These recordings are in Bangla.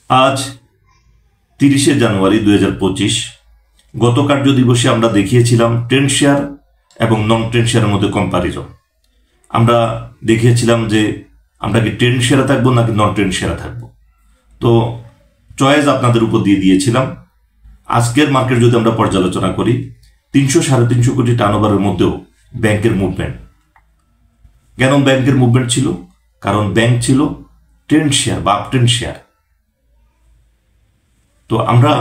আজ 30শে জানুয়ারি 2025। গত কার্য দিবসে আমরা দেখিয়েছিলাম ট্রেন্ড শেয়ার এবং নন ট্রেন্ড শেয়ারের মধ্যে কম্পারিজন। আমরা দেখিয়েছিলাম যে আমরা কি ট্রেন্ড শেয়ারে থাকবো নাকি নন ট্রেন্ড শেয়ারে থাকবো। তো চয়েস আপনাদের উপর দিয়ে দিয়েছিলাম। আজকের মার্কেট যদি আমরা পর্যালোচনা করি, 300-350 কোটি টার্নওভারের মধ্যেও ব্যাংকের মুভমেন্ট। কেন ব্যাংকের মুভমেন্ট ছিল? কারণ ব্যাংক ছিল ট্রেন্ড শেয়ার বা আপ ট্রেন্ড শেয়ার। তো আমরা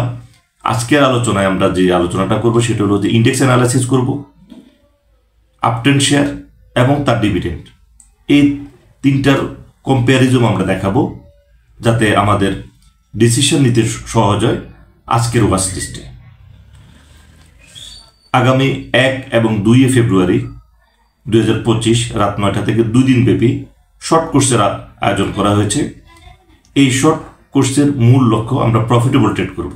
আজকের আলোচনায় আমরা যে আলোচনাটা করব সেটা হলো যে ইন্ডেক্স অ্যানালাইসিস করব, আপ ট্রেন্ড শেয়ার এবং তার ডিভিডেন্ড, এই তিনটার কম্প্যারিজন আমরা দেখাবো যাতে আমাদের ডিসিশন নিতে সহজ হয়। আজকের ওয়াচ লিস্টে আগামী 1 এবং 2 ফেব্রুয়ারি 2025 রাত 9টা থেকে 2 দিন ব্যাপী শর্ট কোর্সের আয়োজন করা হয়েছে। এই শর্ট কোর্সের মূল লক্ষ্য আমরা প্রফিটেবল ট্রেড করব।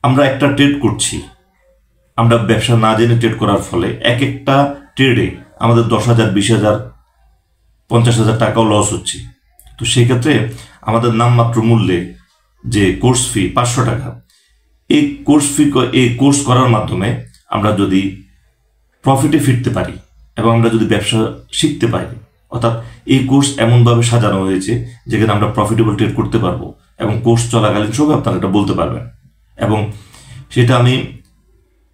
আমরা একটা ট্রেড করছি, আমরা ব্যবসা না জেনে ট্রেড করার ফলে এক একটা ট্রেডে আমাদের 10,000, 20,000, 50,000 টাকাও লস হচ্ছে। তো সেই ক্ষেত্রে আমাদের নামমাত্র মূল্যে যে কোর্স ফি 500 টাকা, এই কোর্স করার মাধ্যমে আমরা যদি প্রফিটে ফিরতে পারি এবং আমরা যদি ব্যবসা শিখতে পারি, অর্থাৎ এই কোর্স এমনভাবে সাজানো হয়েছে যেখানে আমরা প্রফিটেবল ট্রেড করতে পারবো এবং কোর্স চলাকালীন সময় আপনারা এটা বলতে পারবেন। এবং সেটা আমি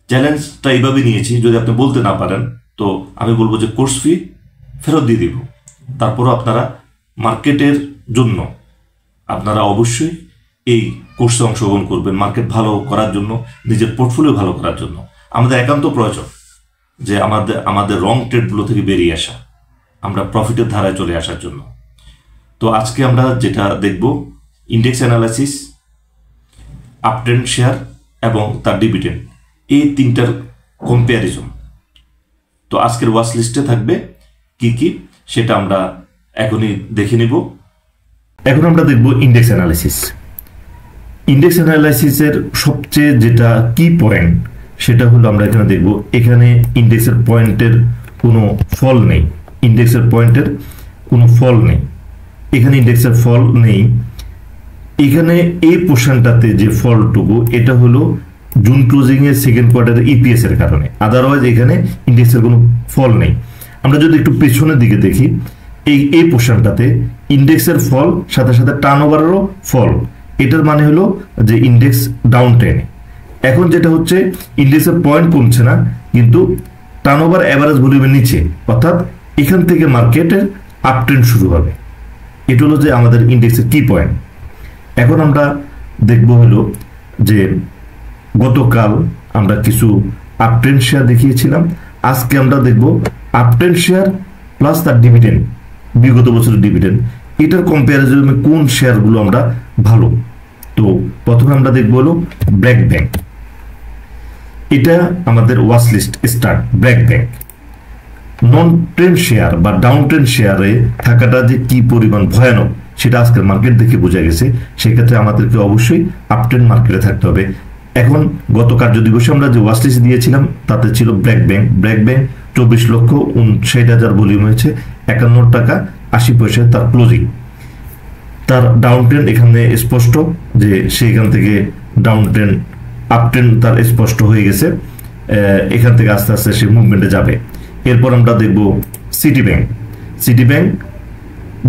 চ্যালেঞ্জটা এইভাবে নিয়েছি, যদি আপনি বলতে না পারেন তো আমি বলবো যে কোর্স ফি ফেরত দিয়ে দিব। তারপরও আপনারা মার্কেটের জন্য আপনারা অবশ্যই এই কোর্সে অংশগ্রহণ করবেন, মার্কেট ভালো করার জন্য, নিজের পোর্টফোলিও ভালো করার জন্য। আমাদের একান্ত প্রয়োজন যে আমাদের রং ট্রেডগুলো থেকে বেরিয়ে আসা, আমরা প্রফিটের ধারায় চলে আসার জন্য। তো আজকে আমরা যেটা দেখব index analysis, up trend share এবং তার ডিভিডেন্ড, এই তিনটার কম্প্যারিজন। তো আজকের ওয়াচ লিস্টে থাকবে কি কি সেটা আমরা এখনই দেখে নিব। এখন আমরা দেখব ইন্ডেক্স অ্যানালাইসিস। ইন্ডেক্স অ্যানালাইসিসের সবচেয়ে যেটা কি পয়েন্ট সেটা হলো আমরা এখানে দেখব, এখানে ইন্ডেক্সের পয়েন্টের কোনো ফল নেই। ইন্ডেক্সের পয়েন্টের কোনো ফল নেই, এখানে ইন্ডেক্সের ফল নেই। এখানে এই পোর্শনটাতে যে ফলটুকু এটা হলো জুন ক্লোজিং এর সেকেন্ড কোয়ার্টারের ইপিএস এর কারণে, আদারওয়াইজ এখানে ইন্ডেক্সের কোনো ফল নেই। আমরা যদি একটু পেছনের দিকে দেখি, এই পোর্শনটাতে ইন্ডেক্সের ফল সাথে সাথে টার্নওভারেরও ফল, এটার মানে হলো যে ইন্ডেক্স ডাউন ট্রেনে। এখন যেটা হচ্ছে ইন্ডেক্সের পয়েন্ট কমছে না, কিন্তু টার্নওভার অ্যাভারেজ ভলিউমের নিচে, অর্থাৎ এখান থেকে মার্কেটের আপ ট্রেন্ড শুরু হবে। এটা হলো যে আমাদের ইন্ডেক্সের কি পয়েন্ট। এখন আমরা দেখব হলো যে গতকাল আমরা কিছু আপ ট্রেন্ড শেয়ার দেখিয়েছিলাম, আজকে আমরা দেখব আপ ট্রেন্ড শেয়ার প্লাস তার ডিভিডেন্ড, বিগত বছরের ডিভিডেন্ড, এটার কম্প্যারিজনে কোন শেয়ারগুলো আমরা ভালো। তো প্রথমে আমরা দেখব হলো ব্র্যাক ব্যাংক। এটা আমাদের watch list start. BRAC bank non trend share বা ডাউন ট্রেন্ড শেয়ারে থাকাটা যে কি পরিমাণ ভয়ানক সেটা আজকের মার্কেট দেখে বোঝা গেছে। সেক্ষেত্রে আমাদেরকে অবশ্যই আপ ট্রেন্ড মার্কেটে থাকতে হবে। এখন গত কার্য দিবসে আমরা যে ওয়াচ লিস্ট দিয়েছিলাম তাতে ছিল BRAC bank. BRAC bank 24,59,000 volume হয়েছে, 51 টাকা 80 পয়সায় তার ক্লোজিং। তার ডাউন ট্রেন্ড এখানে স্পষ্ট যে সেখান থেকে ডাউন ট্রেন্ড আপ ট্রেন্ড তার স্পষ্ট হয়ে গেছে, এখান থেকে আস্তে আস্তে সে মুভমেন্টে যাবে। এরপর আমরা দেখব city bank. City bank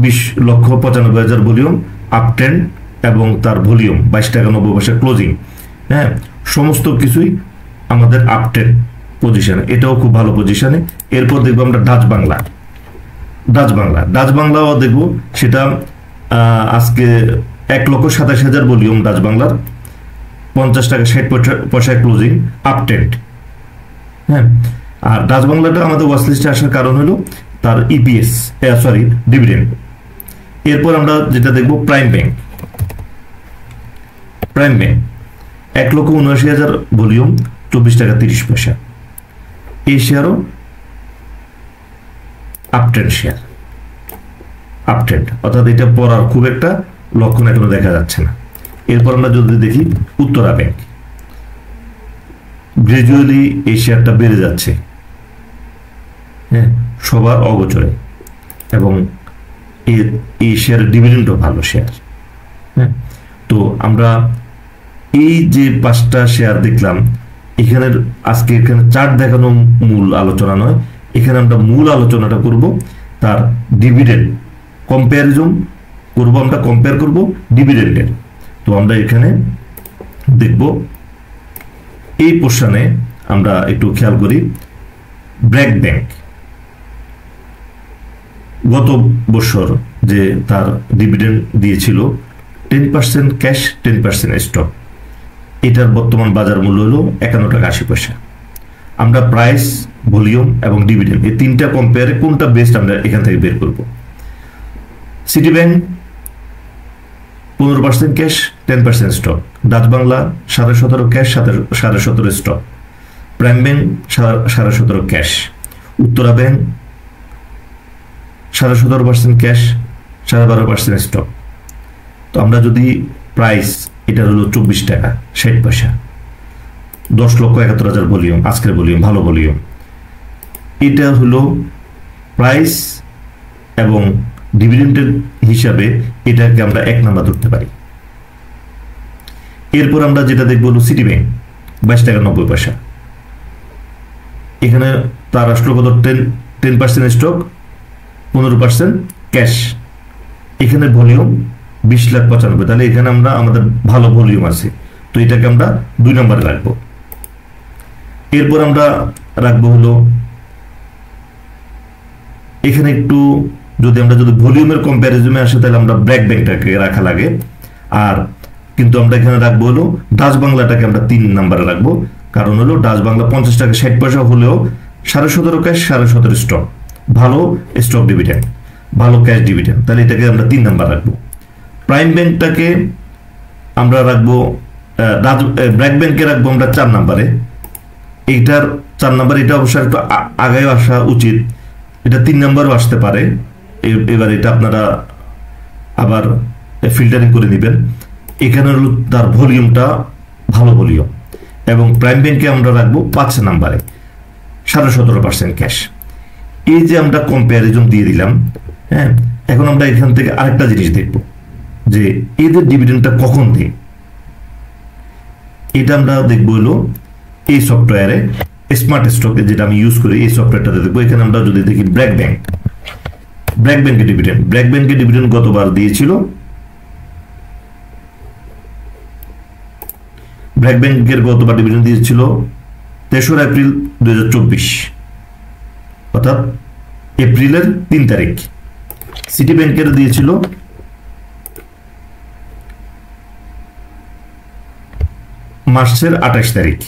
20,95,000 volume, up trend এবং তার ভলিউম 22 টাকা 90 পয়সা ক্লোজিং। হ্যাঁ, সমস্ত কিছুই আমাদের আপ ট্রেন্ড পজিশনে, এটাও খুব ভালো পজিশনে। এরপর দেখবো আমরা ডাচ বাংলা। ডাচ বাংলাও দেখবো, সেটা আজকে 1,27,000 ভলিউম ডাচ বাংলার, 50 টাকা 60 পয়সায় ক্লোজিং, আপ ট্রেন্ড। হ্যাঁ, আর ডাচ বাংলাটা আমাদের ওয়াচ লিস্টে আসার কারণ হলো তার ইপিএস ডিভিডেন্ড। এরপর আমরা যেটা দেখবো প্রাইম ব্যাংক। 1,79,000 ভলিউম, 24 টাকা 30 পয়সা। এই শেয়ারও up trend share, up trend, অর্থাৎ এটা পড়ার খুব একটা লক্ষণ এখনো দেখা যাচ্ছে না। এরপর আমরা যদি দেখি উত্তরা ব্যাংক, গ্রাজুয়ালি এই শেয়ারটা বেড়ে যাচ্ছে, হ্যাঁ, সবার অগোচরে, এবং এই শেয়ারের ডিভিডেন্ডও ভালো শেয়ার। হ্যাঁ, তো আমরা এই যে 5টা শেয়ার দেখলাম, এখানের আজকে এখানে চার্ট দেখানো মূল আলোচনা নয়, এখানে আমরা মূল আলোচনাটা করব তার ডিভিডেন্ড কম্পারিজন করব, আমরা কম্পেয়ার করব ডিভিডেন্ডের। তো আমরা এখানে দেখব এই পোর্শনে আমরা একটু খেয়াল করি, ব্র্যাক ব্যাংক গত বছর যে তার ডিভিডেন্ড দিয়েছিল 10% ক্যাশ 10% স্টক, এটার বর্তমান বাজার মূল্য হলো 51 টাকা 80 পয়সা। আমরা প্রাইস, ভলিউম এবং ডিভিডেন্ড এই তিনটা কম্পেয়ারে কোনটা বেস্ট আমরা এখান থেকে বের করব। City bank 15% cash 10% stock, Dutch Bangla 17.5 cash 17.5 stock, prime bank 17.5 cash, Uttara bank 17.5% cash 12.5% stock. তো আমরা যদি প্রাইস, এটা হলো 24 টাকা 60 পয়সা, 10,71,000 ভলিউম, আজকের ভলিউম, ভালো ভলিউম। এটা হলো প্রাইস এবং ডিভিডেন্ডের হিসাবে এটাকে আমরা 1 নাম্বার ধরতে পারি। এরপর আমরা যেটা দেখব হলো সিটি ব্যাংক 22 টাকা 90 পয়সা, এখানে তার আসলো কত 10% স্টক 15% ক্যাশ, এখানে ভলিউম 20,95,000, তাহলে এখানে আমরা আমাদের ভালো ভলিউম আছে, তো এটাকে আমরা 2 নম্বরে রাখবো। এরপর আমরা রাখবো হলো এখানে একটু যদি ভলিউমের কম্প্যারিজনে আসে তাহলে আমরা ব্র্যাক ব্যাংকটাকে রাখা লাগে, আর কিন্তু আমরা এখানে রাখবো হলো ডাচ বাংলাটাকে আমরা 3 নম্বরে রাখবো, কারণ হলো ডাচ বাংলা 50 টাকা 60 পয়সা হলেও 17.5 ক্যাশ 17.5 স্টক, ভালো স্টক ডিভিডেন্ড, ভালো ক্যাশ ডিভিডেন্ড, তাহলে এটাকে আমরা 3 নাম্বার রাখবো। প্রাইম ব্যাংকটাকে আমরা রাখবো, ব্র্যাক ব্যাংকে রাখবো আমরা 4 নাম্বারে, এইটার 4 নাম্বার, এটা অবশ্যই একটু আগে আসা উচিত, এটা 3 নাম্বারও আসতে পারে, এবার এটা আপনারা আবার ফিল্টারিং করে নেবেন। এখানে হলো তার ভলিউমটা ভালো ভলিউম, এবং প্রাইম ব্যাংকে আমরা রাখবো 5 নাম্বারে 17.5% ক্যাশ। এই যে আমরা কম্প্যারিজন দিয়ে দিলাম, হ্যাঁ, এখন আমরা এখান থেকে আরেকটা জিনিস দেখব যে এদের ডিভিডেন্ডটা কখন দেয়। এটা আমরা দেখবো হলো এই সফটওয়্যারে স্মার্ট স্টকে, যেটা আমি ইউজ করি, এই সফটওয়্যারটাতে দেখবো। এখানে আমরা যদি দেখি ব্র্যাক ব্যাংকের ডিভিডেন্ড গতবার দিয়েছিল, ব্র্যাক ব্যাংকের গতবার ডিভিডেন্ড দিয়েছিল 3 এপ্রিল 2024, অর্থাৎ এপ্রিলের 3 তারিখ। সিটি ব্যাংকের দিয়েছিল মার্চের 28 তারিখ,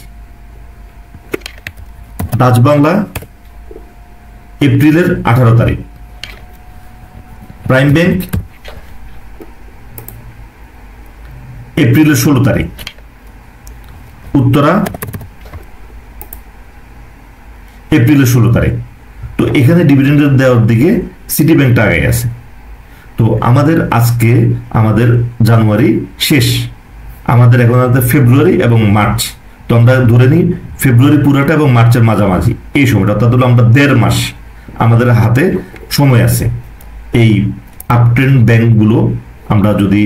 ডাচ বাংলা এপ্রিলের 18 তারিখ, প্রাইম ব্যাংক এপ্রিলের 16 তারিখ, উত্তরা এপ্রিলের 16 তারিখ। তো এখানে ডিভিডেন্ডের দেওয়ার দিকে সিটি ব্যাংকটা আগে আছে। তো আমাদের আজকে আমাদের জানুয়ারি শেষ, আমাদের এখন আছে ফেব্রুয়ারি এবং মার্চ। তো আমরা ধরে নিই ফেব্রুয়ারি পুরোটা এবং মার্চের মাঝামাঝি এই সময়টা, অর্থাৎ হলো আমরা 1.5 মাস আমাদের হাতে সময় আছে। এই আপট্রেন্ড ব্যাংকগুলো আমরা যদি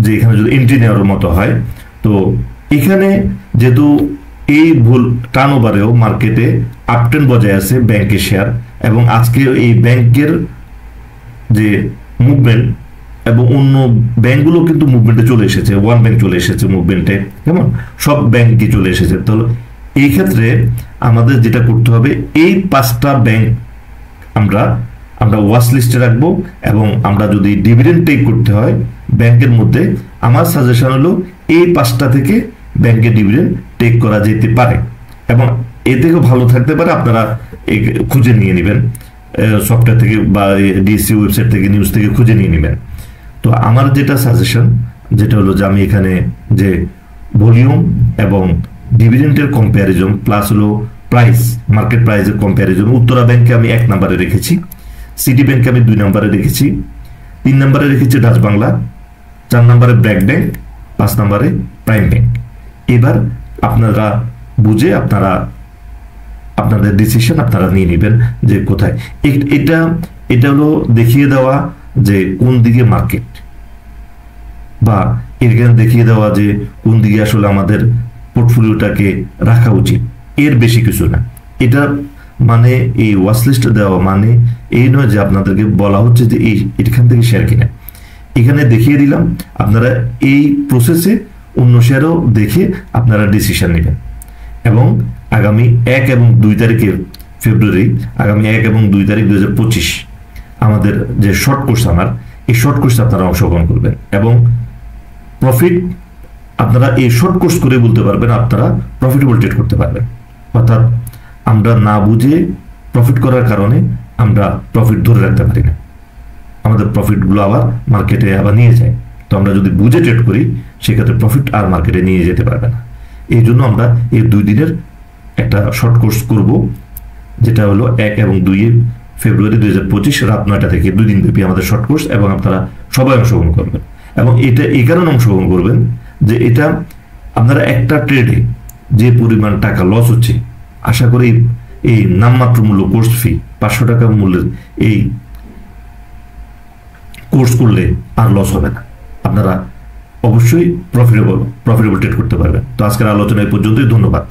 যে এখানে যদি এন্ট্রি নেওয়ার মতো হয়, তো এখানে যেহেতু এই ভুল টার্নওভারেও মার্কেটে আপট্রেন্ড বজায় আছে ব্যাংকের শেয়ার, এবং আজকে এই ব্যাংকের যে মুভমেন্ট এবং অন্য ব্যাংকগুলো কিন্তু মুভমেন্টে চলে এসেছে, ওয়ান ব্যাংক চলে এসেছে মুভমেন্টে, কেমন সব ব্যাংকই চলে এসেছে। তাহলে এই ক্ষেত্রে আমাদের যেটা করতে হবে, এই 5টা ব্যাংক আমরা ওয়াচ লিস্টে রাখবো, এবং আমরা যদি ডিভিডেন্ড টেক করতে হয় ব্যাংকের মধ্যে, আমার সাজেশন হলো এই 5টা থেকে ব্যাংকের ডিভিডেন্ড টেক করা যেতে পারে, এবং এ থেকেও ভালো থাকতে পারে। আপনারা খুঁজে নিয়ে নেবেন সফটওয়্যার থেকে বা ডিএসসি ওয়েবসাইট থেকে, নিউজ থেকে খুঁজে নিয়ে নেবেন। তো আমার যেটা সাজেশন, যেটা হলো যে আমি এখানে যে ভলিউম এবং ডিভিডেন্ডের কম্প্যারিজন প্লাস হলো প্রাইস, মার্কেট প্রাইসের কম্প্যারিজন, উত্তরা ব্যাংকে আমি 1 নম্বরে রেখেছি, সিটি ব্যাংকে আমি 2 নম্বরে রেখেছি, 3 নম্বরে রেখেছি ডাচ বাংলা, 4 নম্বরে ব্র্যাক ব্যাংক, 5 নম্বরে প্রাইম ব্যাংক। এবার আপনারা বুঝে আপনাদের ডিসিশন আপনারা নিয়ে নেবেন যে কোথায়। এটা হলো দেখিয়ে দেওয়া যে কোন দিকে মার্কেট, বা এখানে দেখিয়ে দেওয়া যে কোন দিকে আসলে আমাদের পোর্টফোলিওটাকে রাখা উচিত, এর বেশি কিছু না। এটা মানে এই ওয়াচ লিস্টে দেওয়া মানে এই নয় যে আপনাদেরকে বলা হচ্ছে যে এই এখান থেকে শেয়ার কিনে। এখানে দেখিয়ে দিলাম, আপনারা এই প্রসেসে অন্য শেয়ারও দেখে আপনারা ডিসিশন নেবেন। এবং আগামী 1 এবং 2 তারিখের ফেব্রুয়ারি, আগামী 1 এবং 2 তারিখ 2025 আমাদের যে শর্ট কোর্স, আমার এই শর্ট কোর্সে আপনারা অংশগ্রহণ করবেন এবং প্রফিট আপনারা এই শর্ট কোর্স করে বলতে পারবেন, আপনারা প্রফিটেবল ট্রেড করতে পারবেন। অর্থাৎ আমরা না বুঝে প্রফিট করার কারণে আমরা প্রফিট ধরে রাখতে পারি না, আমাদের প্রফিটগুলো আবার মার্কেটে আবার নিয়ে যায়। তো আমরা যদি বুঝে ট্রেড করি সেক্ষেত্রে প্রফিট আর মার্কেটে নিয়ে যেতে পারবে না। এই জন্য আমরা এই 2 দিনের একটা শর্ট কোর্স করব, যেটা হলো 1 এবং 2 ফেব্রুয়ারি 2025 রাত 9টা থেকে 2 দিন ব্যাপী আমাদের শর্ট কোর্স, এবং আপনারা সবাই অংশগ্রহণ করবেন। এবং এটা এই কারণে অংশগ্রহণ করবেন যে এটা আপনারা একটা ট্রেডে যে পরিমাণ টাকা লস হচ্ছে, আশা করি এই নামমাত্র মূল্য কোর্স ফি 500 টাকা মূল্যের এই কোর্স করলে আর লস হবে না, আপনারা অবশ্যই প্রফিটেবল ট্রেড করতে পারবেন। তো আজকের আলোচনা এই পর্যন্তই, ধন্যবাদ।